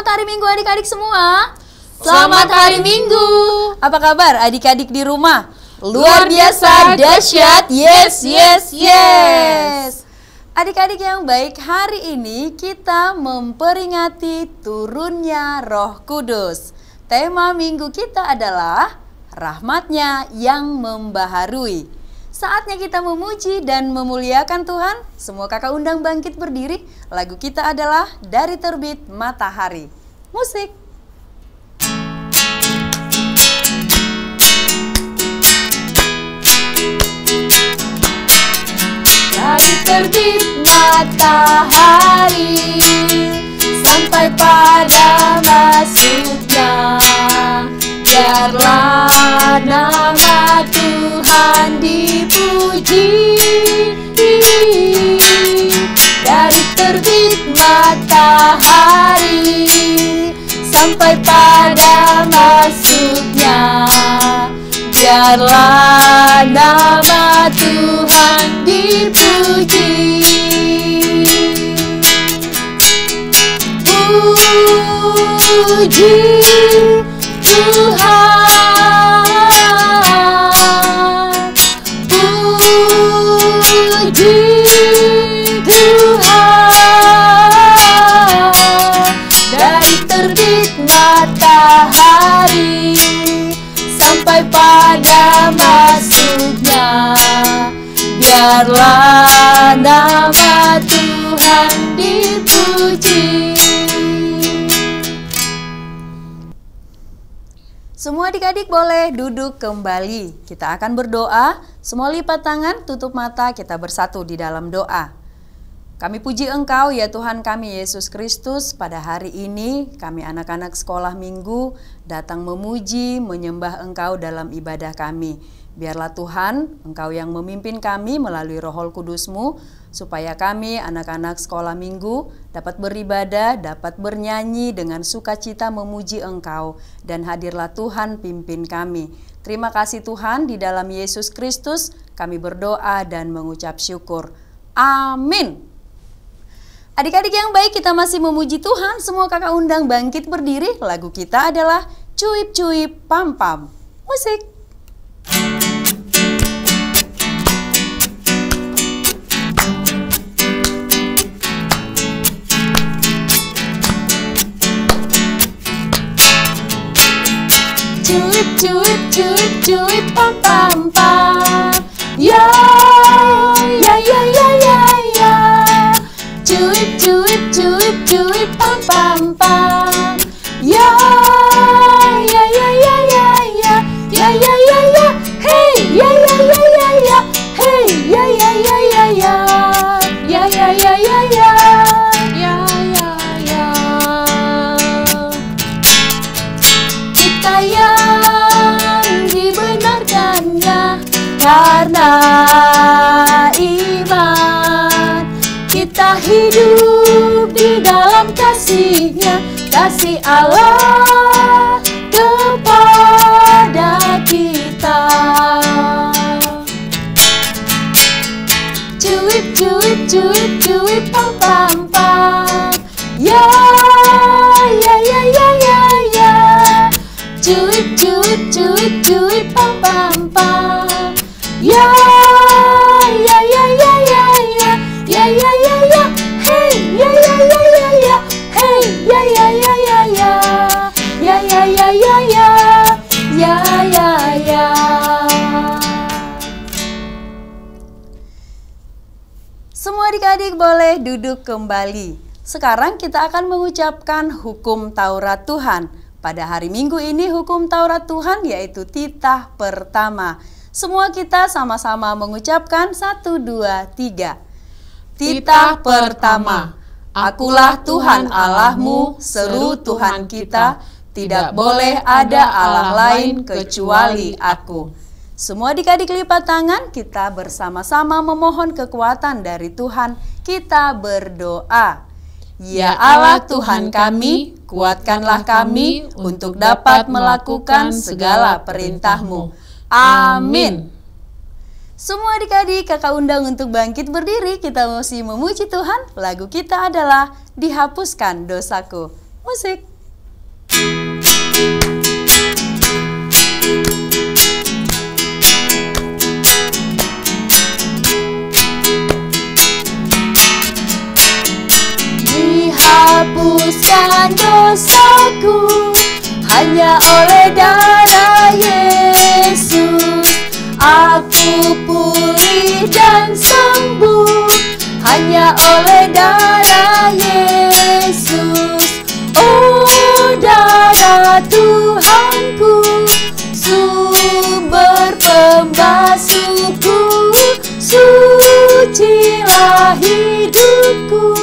hari Minggu adik-adik semua. Selamat hari Minggu. Apa kabar adik-adik di rumah? Luar biasa, dahsyat, yes, yes, yes. Adik-adik yang baik, hari ini kita memperingati turunnya Roh Kudus. Tema minggu kita adalah rahmatnya yang membaharui. Saatnya kita memuji dan memuliakan Tuhan. Semua kakak undang bangkit berdiri. Lagu kita adalah Dari Terbit Matahari. Musik. Dari terbit matahari sampai pada masuknya, biarlah nama Tuhan dipuji. Dari terbit matahari sampai pada masuknya, biarlah nama Tuhan dipuji. Puji Tuhan, puji Tuhan. Dari terbit matahari sampai pada masuknya, biarlah nama Tuhan dipuji. Semua adik-adik boleh duduk kembali. Kita akan berdoa. Semua lipat tangan, tutup mata, kita bersatu di dalam doa. Kami puji Engkau ya Tuhan kami Yesus Kristus. Pada hari ini kami anak-anak sekolah minggu datang memuji, menyembah Engkau dalam ibadah kami. Biarlah Tuhan Engkau yang memimpin kami melalui Roh Kudus-Mu, supaya kami anak-anak sekolah minggu dapat beribadah, dapat bernyanyi dengan sukacita memuji Engkau. Dan hadirlah Tuhan pimpin kami. Terima kasih Tuhan, di dalam Yesus Kristus kami berdoa dan mengucap syukur. Amin. Adik-adik yang baik, kita masih memuji Tuhan. Semua kakak undang bangkit berdiri. Lagu kita adalah Cuip Cuip Pam Pam. Musik. Cuip cuip cuip cuip pam pam pam. Ya ya ya ya ya ya. Cuip cuip cuip cuip pam pam pam. Ya ya ya ya ya ya. Ya ya ya ya. Hey ya ya ya ya ya. Hey ya ya ya ya ya. Ya ya ya ya ya. Ya ya ya. Kita yang dibenarkannya karena iman, kita hidup di dalam kasih-Nya, kasih Allah kepada kita. Cuip cuip cuip cuip pam pam pam. Ya ya ya ya ya ya. Cuip cuip cuip cuip pam pam pam. Ya ya ya ya ya ya. Ya ya ya ya. Hey ya ya ya ya ya. Hey ya ya ya ya ya. Ya ya ya ya ya. Ya ya ya. Semua adik-adik boleh duduk kembali. Sekarang kita akan mengucapkan hukum Taurat Tuhan. Pada hari Minggu ini hukum Taurat Tuhan yaitu titah pertama. Semua kita sama-sama mengucapkan 1, 2, 3. Titah pertama. Akulah Tuhan Allahmu, seru Tuhan kita, tidak boleh ada Allah lain kecuali Aku. Semua adik-adik lipat tangan, kita bersama-sama memohon kekuatan dari Tuhan. Kita berdoa. Ya Allah Tuhan kami, kuatkanlah kami untuk dapat melakukan segala perintah-Mu. Amin. Semua adik-adik kakak undang untuk bangkit berdiri. Kita masih memuji Tuhan. Lagu kita adalah Dihapuskan Dosaku. Musik. hanya oleh darah Yesus aku pulih dan sembuh, hanya oleh darah Yesus. Oh, darah Tuhanku, sumber pembasuhku, sucilah hidupku,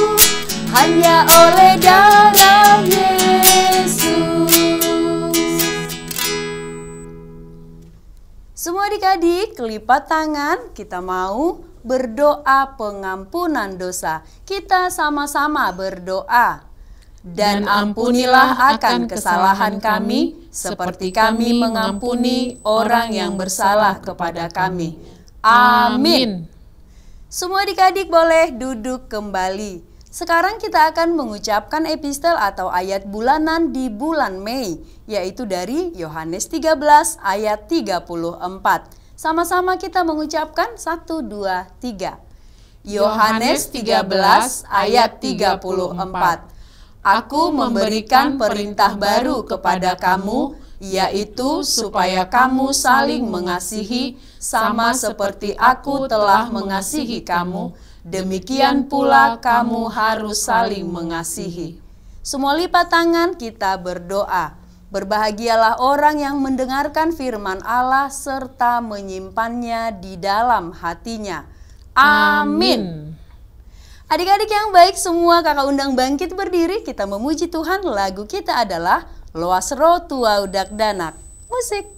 hanya oleh darah Yesus. Semua adik-adik, lipat tangan, kita mau berdoa pengampunan dosa. Kita sama-sama berdoa. Dan ampunilah akan kesalahan kami, seperti kami mengampuni orang yang bersalah kepada kami. Amin. Semua adik-adik boleh duduk kembali. Sekarang kita akan mengucapkan epistel atau ayat bulanan di bulan Mei, yaitu dari Yohanes 13 ayat 34. Sama-sama kita mengucapkan 1, 2, 3. Yohanes 13 ayat 34. Aku memberikan perintah baru kepada kamu, yaitu supaya kamu saling mengasihi, sama seperti aku telah mengasihi kamu. Demikian pula kamu harus saling mengasihi. Semua lipat tangan, kita berdoa. Berbahagialah orang yang mendengarkan firman Allah serta menyimpannya di dalam hatinya. Amin. Adik-adik yang baik semua, kakak undang bangkit berdiri, kita memuji Tuhan. Lagu kita adalah Loas Ro Tua Udak Danak. Musik.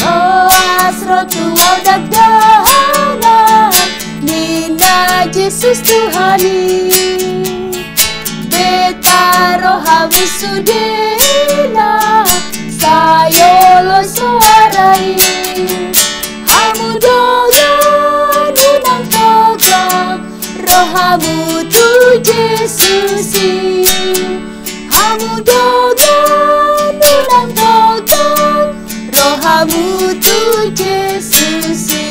Loas Ro Tua Udak Danak, Nina Yesus Tuhani, Beta rohamu sudena, sayolo suarai, hamu dogan unang togang, rohamu tu Yesusi, hamu dogan unang togang, rohamu tu Yesusi.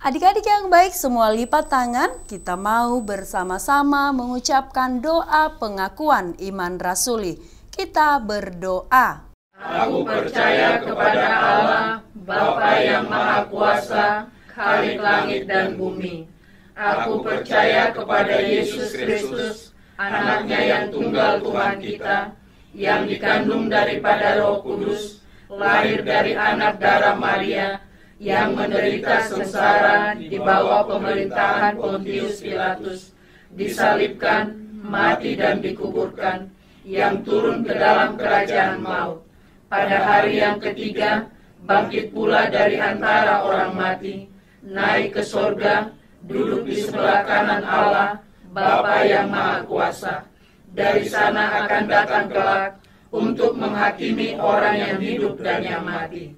Adik-adik yang baik semua lipat tangan, kita mau bersama-sama mengucapkan doa pengakuan iman rasuli. Kita berdoa. Aku percaya kepada Allah, Bapa yang Maha Kuasa, Khalik langit dan bumi. Aku percaya kepada Yesus Kristus, anaknya yang tunggal Tuhan kita, yang dikandung daripada Roh Kudus, lahir dari anak darah Maria, yang menderita sengsara di bawah pemerintahan Pontius Pilatus, disalibkan, mati dan dikuburkan, yang turun ke dalam kerajaan maut. Pada hari yang ketiga, bangkit pula dari antara orang mati, naik ke sorga, duduk di sebelah kanan Allah, Bapa yang Maha Kuasa. Dari sana akan datang kelak untuk menghakimi orang yang hidup dan yang mati.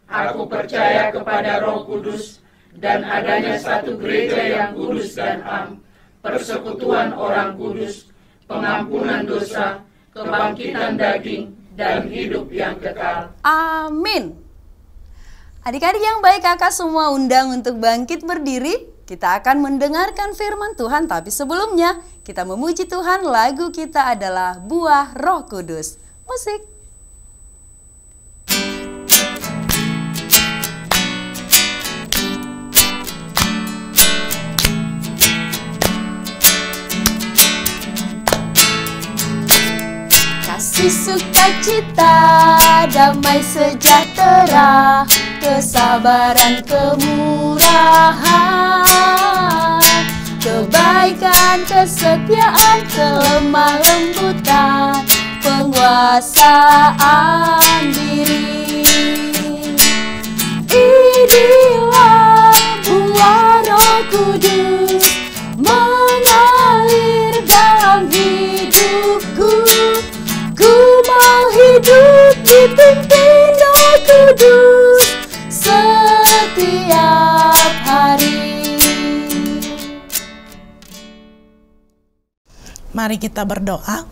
Aku percaya kepada Roh Kudus dan adanya satu gereja yang kudus dan am, persekutuan orang kudus, pengampunan dosa, kebangkitan daging, dan hidup yang kekal. Amin. Adik-adik yang baik, kakak semua undang untuk bangkit berdiri. Kita akan mendengarkan firman Tuhan, tapi sebelumnya kita memuji Tuhan. Lagu kita adalah Buah Roh Kudus. Musik. Kasih sukacita, damai sejahtera, kesabaran, kemurahan, kebaikan, kesetiaan, kelemah lembutan, penguasaan diri. Inilah buah Roh Kudus mengalir dalam hidupku. Ku mau hidup dipimpin Roh Kudus setiap hari. Mari kita berdoa.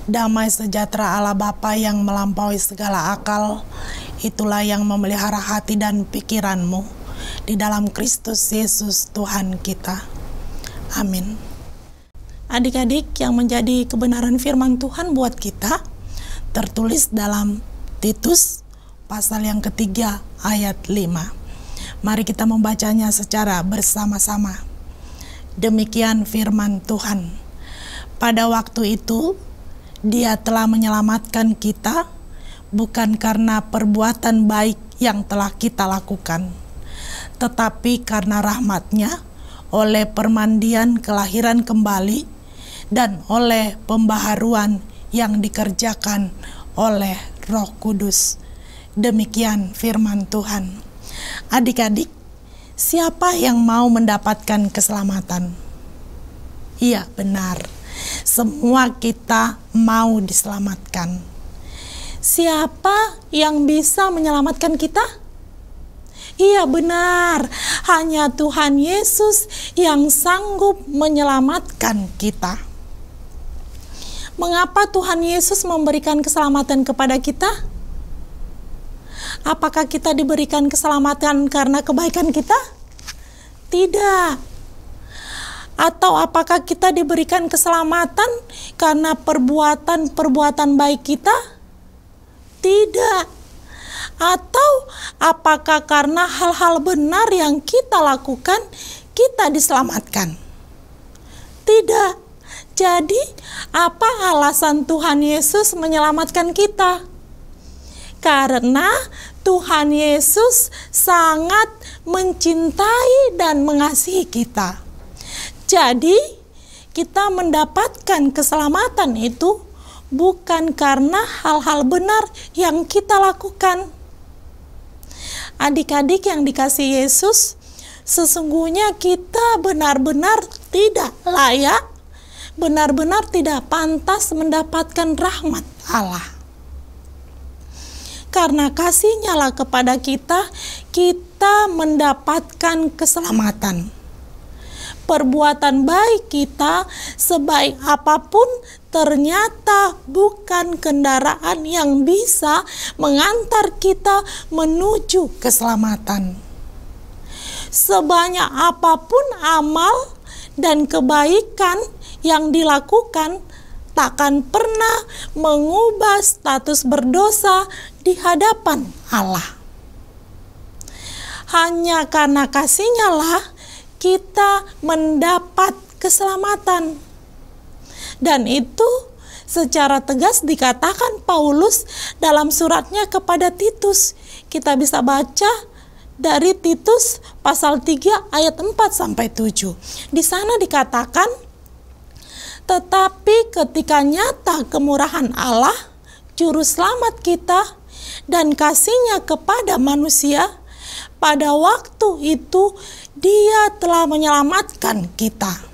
Damai sejahtera Allah Bapa yang melampaui segala akal, itulah yang memelihara hati dan pikiranmu di dalam Kristus Yesus Tuhan kita. Amin. Adik-adik, yang menjadi kebenaran firman Tuhan buat kita tertulis dalam Titus pasal yang ketiga ayat 5. Mari kita membacanya secara bersama-sama. Demikian firman Tuhan. Pada waktu itu, Dia telah menyelamatkan kita, bukan karena perbuatan baik yang telah kita lakukan, tetapi karena rahmat-Nya, oleh permandian kelahiran kembali, dan oleh pembaharuan yang dikerjakan oleh Roh Kudus. Demikian firman Tuhan. Adik-adik, siapa yang mau mendapatkan keselamatan? Iya, benar. Semua kita mau diselamatkan. Siapa yang bisa menyelamatkan kita? Iya, benar. Hanya Tuhan Yesus yang sanggup menyelamatkan kita. Mengapa Tuhan Yesus memberikan keselamatan kepada kita? Apakah kita diberikan keselamatan karena kebaikan kita? Tidak. Atau apakah kita diberikan keselamatan karena perbuatan-perbuatan baik kita? Tidak. Atau apakah karena hal-hal benar yang kita lakukan, kita diselamatkan? Tidak. Jadi, apa alasan Tuhan Yesus menyelamatkan kita? Karena Tuhan Yesus sangat mencintai dan mengasihi kita. Jadi, kita mendapatkan keselamatan itu bukan karena hal-hal benar yang kita lakukan. Adik-adik yang dikasihi Yesus, sesungguhnya kita benar-benar tidak layak, benar-benar tidak pantas mendapatkan rahmat Allah. Karena kasih-Nya lah kepada kita, kita mendapatkan keselamatan. Perbuatan baik kita, sebaik apapun, ternyata bukan kendaraan yang bisa mengantar kita menuju keselamatan. Sebanyak apapun amal dan kebaikan yang dilakukan, takkan pernah mengubah status berdosa di hadapan Allah. Hanya karena kasih-Nya lah kita mendapat keselamatan. Dan itu secara tegas dikatakan Paulus dalam suratnya kepada Titus. Kita bisa baca dari Titus pasal 3 ayat 4-7. Di sana dikatakan, tetapi ketika nyata kemurahan Allah, juru selamat kita, dan kasih-Nya kepada manusia, pada waktu itu Dia telah menyelamatkan kita.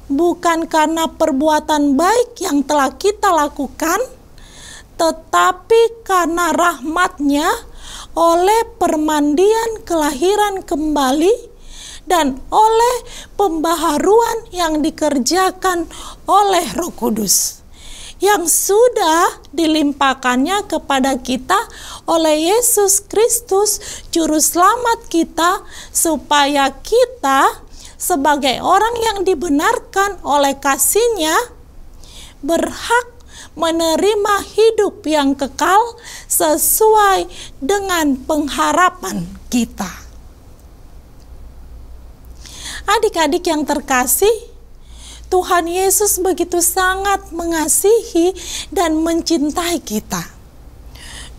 Bukan karena perbuatan baik yang telah kita lakukan, tetapi karena rahmat-Nya oleh permandian kelahiran kembali dan oleh pembaharuan yang dikerjakan oleh Roh Kudus, yang sudah dilimpahkannya kepada kita oleh Yesus Kristus, Juru Selamat kita, supaya kita sebagai orang yang dibenarkan oleh kasih-Nya berhak menerima hidup yang kekal sesuai dengan pengharapan kita. Adik-adik yang terkasih, Tuhan Yesus begitu sangat mengasihi dan mencintai kita.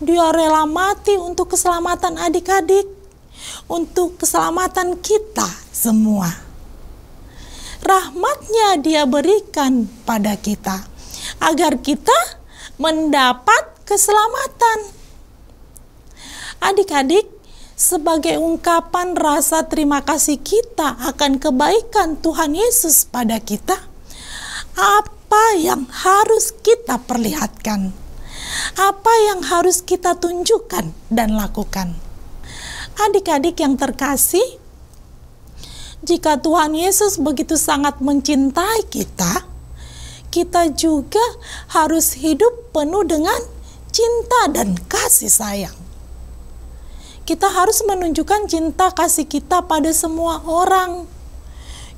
Dia rela mati untuk keselamatan adik-adik, untuk keselamatan kita semua. Rahmat-Nya Dia berikan pada kita, agar kita mendapat keselamatan. Adik-adik, sebagai ungkapan rasa terima kasih kita akan kebaikan Tuhan Yesus pada kita, apa yang harus kita perlihatkan? Apa yang harus kita tunjukkan dan lakukan? Adik-adik yang terkasih, jika Tuhan Yesus begitu sangat mencintai kita, kita juga harus hidup penuh dengan cinta dan kasih sayang. Kita harus menunjukkan cinta kasih kita pada semua orang.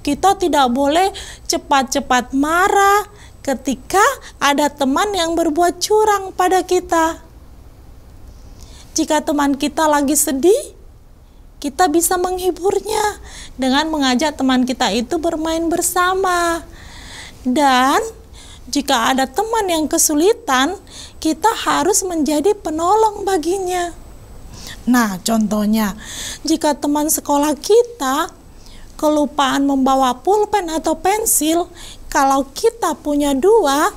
Kita tidak boleh cepat-cepat marah ketika ada teman yang berbuat curang pada kita. Jika teman kita lagi sedih, kita bisa menghiburnya dengan mengajak teman kita itu bermain bersama. Dan jika ada teman yang kesulitan, kita harus menjadi penolong baginya. Nah, contohnya, jika teman sekolah kita kelupaan membawa pulpen atau pensil, kalau kita punya 2,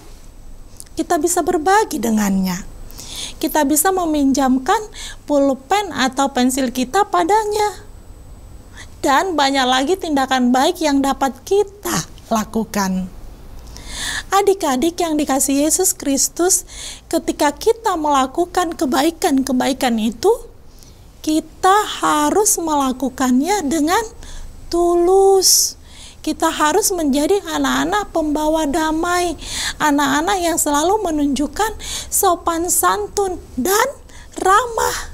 kita bisa berbagi dengannya. Kita bisa meminjamkan pulpen atau pensil kita padanya. Dan banyak lagi tindakan baik yang dapat kita lakukan. Adik-adik yang dikasihi Yesus Kristus, ketika kita melakukan kebaikan-kebaikan itu, kita harus melakukannya dengan tulus. Kita harus menjadi anak-anak pembawa damai, anak-anak yang selalu menunjukkan sopan santun dan ramah.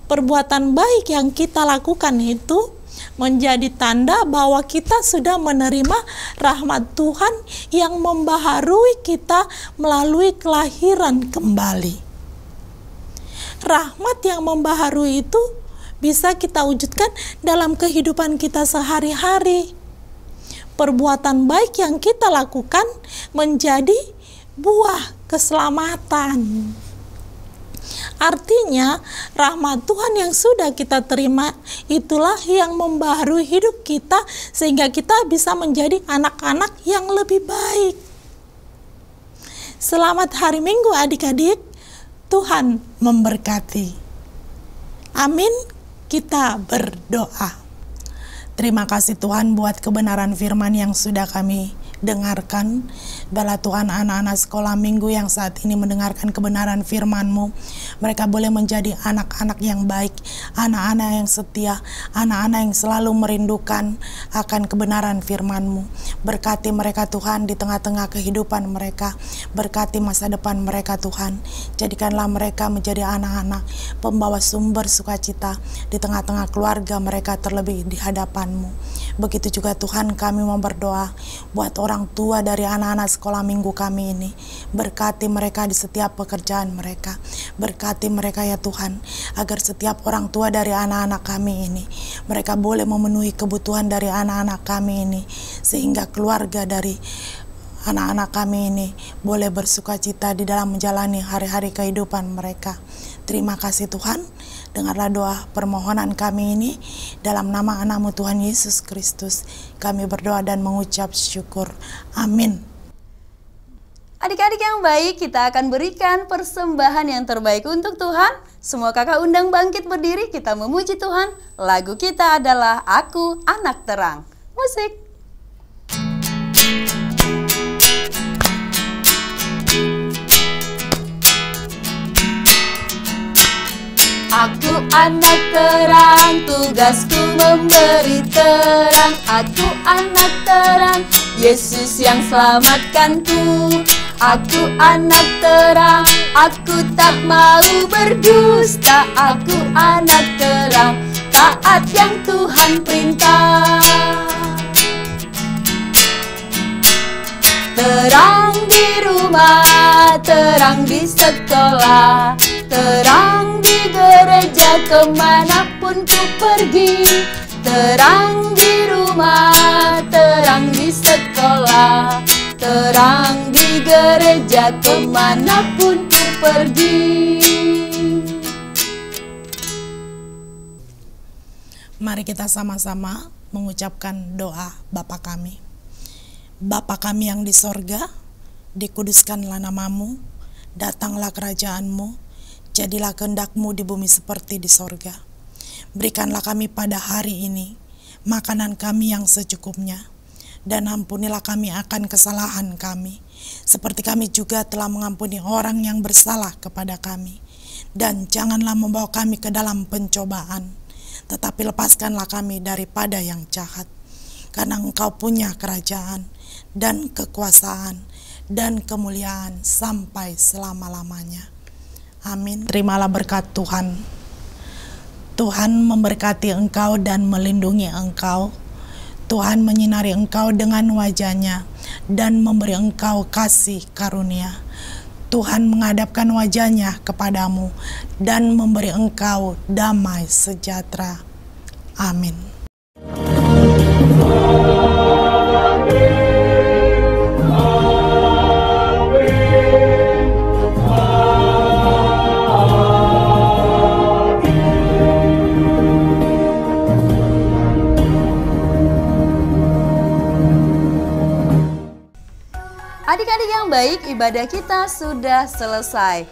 Perbuatan baik yang kita lakukan itu menjadi tanda bahwa kita sudah menerima rahmat Tuhan yang membaharui kita melalui kelahiran kembali. Rahmat yang membaharui itu bisa kita wujudkan dalam kehidupan kita sehari-hari. Perbuatan baik yang kita lakukan menjadi buah keselamatan. Artinya, rahmat Tuhan yang sudah kita terima itulah yang membaharui hidup kita sehingga kita bisa menjadi anak-anak yang lebih baik. Selamat hari Minggu adik-adik. Tuhan memberkati. Amin. Kita berdoa. Terima kasih Tuhan buat kebenaran firman yang sudah kami dengarkan. Bala Tuhan, anak-anak sekolah minggu yang saat ini mendengarkan kebenaran firman-Mu, mereka boleh menjadi anak-anak yang baik, anak-anak yang setia, anak-anak yang selalu merindukan akan kebenaran firman-Mu. Berkati mereka Tuhan di tengah-tengah kehidupan mereka, berkati masa depan mereka Tuhan. Jadikanlah mereka menjadi anak-anak pembawa sumber sukacita di tengah-tengah keluarga mereka, terlebih di hadapan-Mu. Begitu juga Tuhan, kami mau berdoa buat orang tua dari anak-anak sekolah minggu kami ini. Berkati mereka di setiap pekerjaan mereka. Berkati mereka ya Tuhan, agar setiap orang tua dari anak-anak kami ini, mereka boleh memenuhi kebutuhan dari anak-anak kami ini, sehingga keluarga dari anak-anak kami ini boleh bersukacita di dalam menjalani hari-hari kehidupan mereka. Terima kasih Tuhan. Dengarlah doa permohonan kami ini dalam nama anak-Mu Tuhan Yesus Kristus. Kami berdoa dan mengucap syukur. Amin. Adik-adik yang baik, kita akan berikan persembahan yang terbaik untuk Tuhan. Semua kakak undang bangkit berdiri, kita memuji Tuhan. Lagu kita adalah Aku Anak Terang. Musik. Aku anak terang, tugasku memberi terang. Aku anak terang, Yesus yang selamatkanku. Aku anak terang, aku tak mau berdusta. Aku anak terang, taat yang Tuhan perintah. Terang di rumah, terang di sekolah, terang di gereja kemanapun ku pergi. Terang di rumah, terang di sekolah, terang di gereja kemanapun ku pergi. Mari kita sama-sama mengucapkan doa Bapa kami. Bapa kami yang di sorga, dikuduskanlah nama-Mu, datanglah kerajaan-Mu, jadilah kehendak-Mu di bumi seperti di sorga. Berikanlah kami pada hari ini makanan kami yang secukupnya, dan ampunilah kami akan kesalahan kami, seperti kami juga telah mengampuni orang yang bersalah kepada kami. Dan janganlah membawa kami ke dalam pencobaan, tetapi lepaskanlah kami daripada yang jahat. Karena Engkau punya kerajaan, dan kekuasaan, dan kemuliaan sampai selama-lamanya. Amin. Terimalah berkat Tuhan. Tuhan memberkati engkau dan melindungi engkau. Tuhan menyinari engkau dengan wajah-Nya dan memberi engkau kasih karunia. Tuhan menghadapkan wajah-Nya kepadamu dan memberi engkau damai sejahtera. Amin. Adik-adik yang baik, ibadah kita sudah selesai.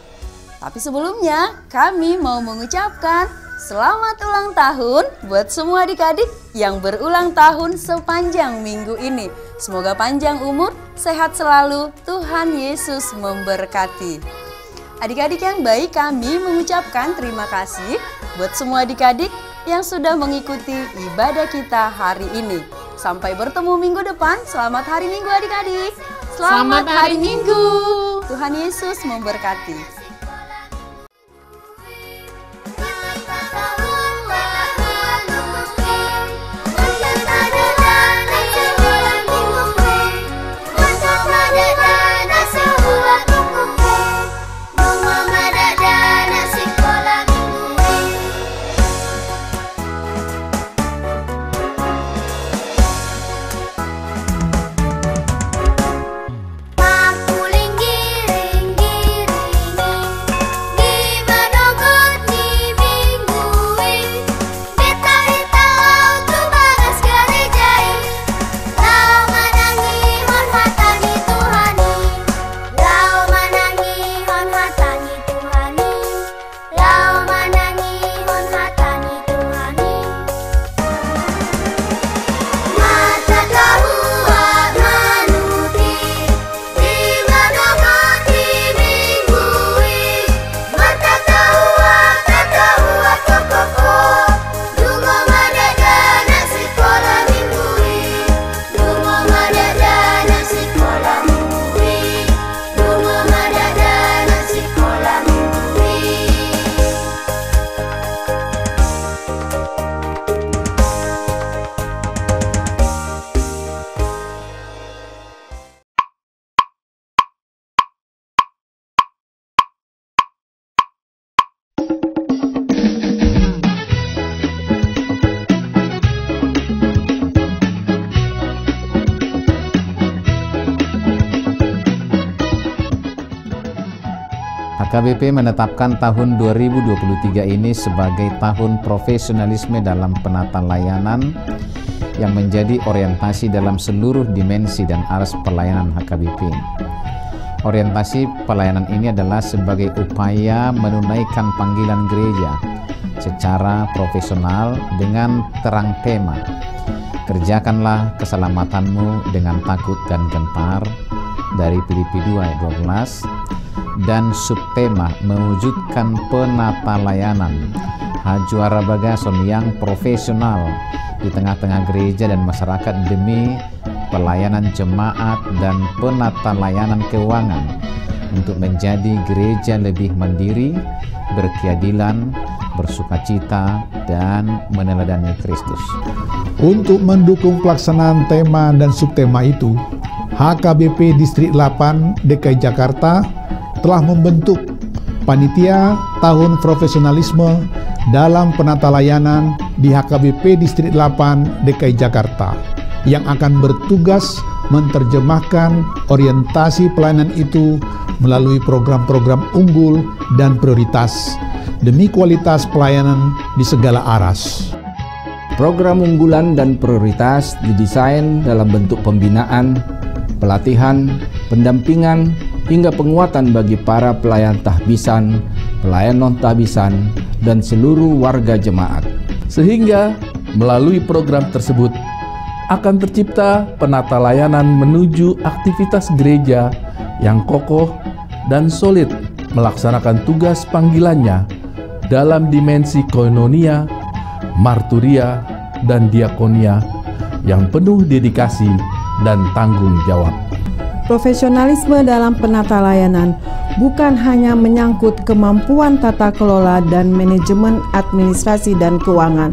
Tapi sebelumnya, kami mau mengucapkan selamat ulang tahun buat semua adik-adik yang berulang tahun sepanjang minggu ini. Semoga panjang umur, sehat selalu, Tuhan Yesus memberkati. Adik-adik yang baik, kami mengucapkan terima kasih buat semua adik-adik yang sudah mengikuti ibadah kita hari ini. Sampai bertemu minggu depan. Selamat hari Minggu adik-adik. Selamat hari Minggu. Tuhan Yesus memberkati. HKBP menetapkan tahun 2023 ini sebagai tahun profesionalisme dalam penata layanan yang menjadi orientasi dalam seluruh dimensi dan aras pelayanan HKBP. Orientasi pelayanan ini adalah sebagai upaya menunaikan panggilan gereja secara profesional dengan terang tema, kerjakanlah keselamatanmu dengan takut dan gentar, dari Filipi 2 ayat 12, dan subtema mewujudkan penata layanan Hajuara Bagason yang profesional di tengah-tengah gereja dan masyarakat demi pelayanan jemaat dan penata layanan keuangan untuk menjadi gereja lebih mandiri, berkeadilan, bersukacita, dan meneladani Kristus. Untuk mendukung pelaksanaan tema dan subtema itu, HKBP Distrik 8 DKI Jakarta telah membentuk Panitia Tahun Profesionalisme dalam Penata Layanan di HKBP Distrik 8 DKI Jakarta yang akan bertugas menerjemahkan orientasi pelayanan itu melalui program-program unggul dan prioritas demi kualitas pelayanan di segala aras. Program unggulan dan prioritas didesain dalam bentuk pembinaan, pelatihan, pendampingan, hingga penguatan bagi para pelayan tahbisan, pelayan non-tahbisan, dan seluruh warga jemaat. Sehingga melalui program tersebut akan tercipta penata layanan menuju aktivitas gereja yang kokoh dan solid melaksanakan tugas panggilannya dalam dimensi koinonia, marturia, dan diakonia yang penuh dedikasi dan tanggung jawab. Profesionalisme dalam penata layanan bukan hanya menyangkut kemampuan tata kelola dan manajemen administrasi dan keuangan,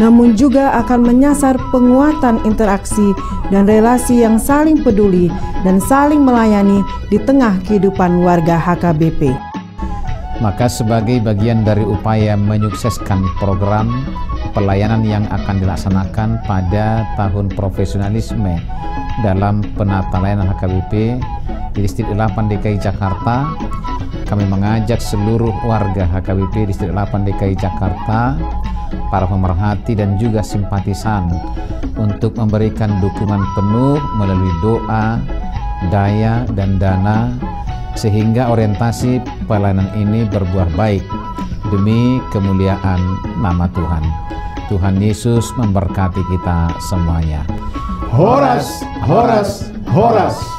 namun juga akan menyasar penguatan interaksi dan relasi yang saling peduli dan saling melayani di tengah kehidupan warga HKBP. Maka sebagai bagian dari upaya menyukseskan program pelayanan yang akan dilaksanakan pada tahun profesionalisme dalam penata layanan HKBP di Distrik 8 DKI Jakarta, kami mengajak seluruh warga HKBP Distrik 8 DKI Jakarta, para pemerhati dan juga simpatisan untuk memberikan dukungan penuh melalui doa, daya, dan dana sehingga orientasi pelayanan ini berbuah baik demi kemuliaan nama Tuhan. Tuhan Yesus memberkati kita semuanya. Horas, horas, horas.